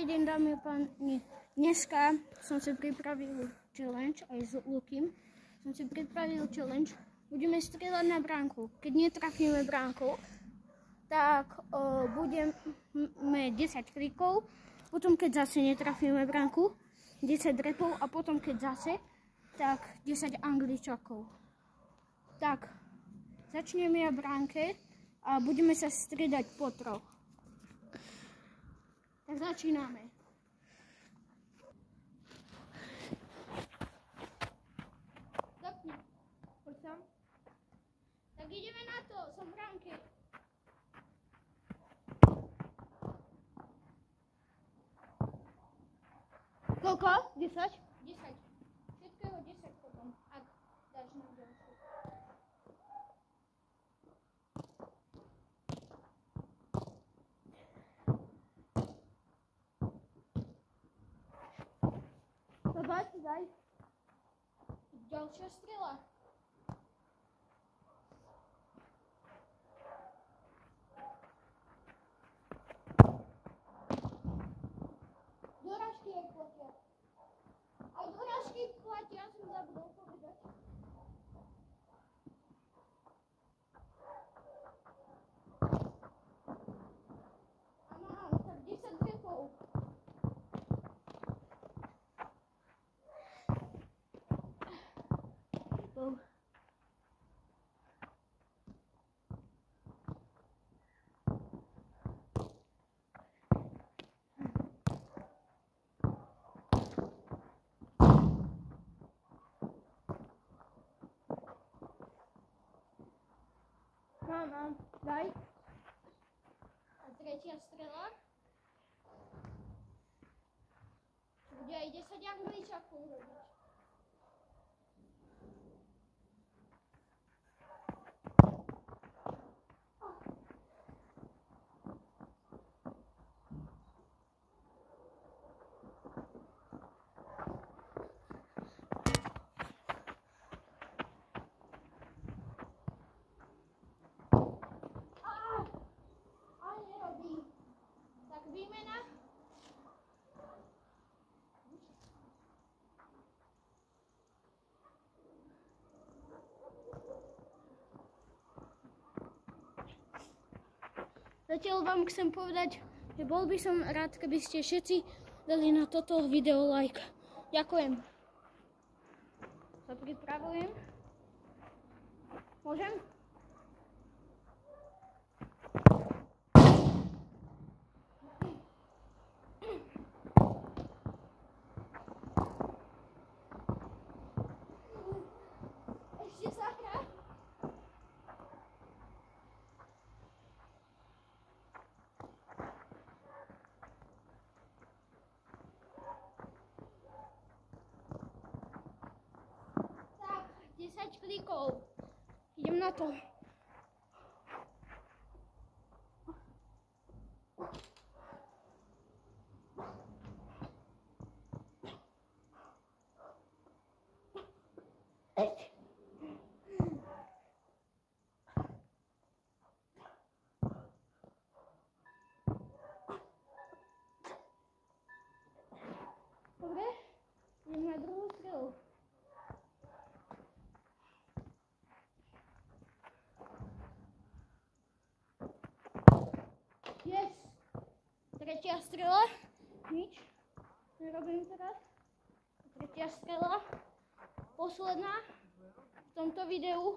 Dobrý deň, dámy a páni. Dneska som si pripravil challenge, aj s Lukým. Som si pripravil challenge. Budeme strieľať na bránku. Keď netrafíme bránku, tak budeme 10 kríkov. Potom, keď zase netrafíme bránku, 10 repov. A potom, keď zase, tak 10 angličakov. Tak, začneme na bránke a budeme sa striedať po troch. Tak začíname. Zapni. Poď sem. Tak ideme na to, som v bránke. Koľko? 10? 10. Všetkého 10 potom, ak dáš na ďalšiu. Daj. Ďalšia strela. Dorážky aj platia. Aj dorážky platia, som zabudol povedať. Áno, tak 10 repov. Mám, daj. A tretia strela. Bude aj 10 angličakov robiť. Výmena. Zatiaľ vám chcem povedať, že bol by som rád, keby ste všetci dali na toto video like. Ďakujem. Sa pripravujem. Môžem? Tak, 10 klikov. Idem na to. Dobre, idem na druhú strelu. Yes! Tretia strela. Nič nerobím teraz. Tretia strela. Posledná v tomto videu.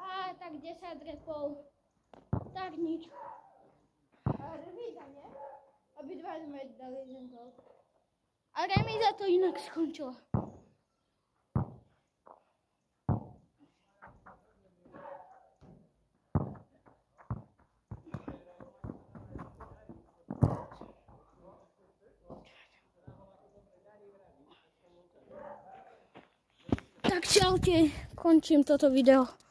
A tak 10 repov. Tak nič. A remíza, nie? Obidva sme dali jeden gól. A remíza to inak skončila. Tak čaute, končím toto video.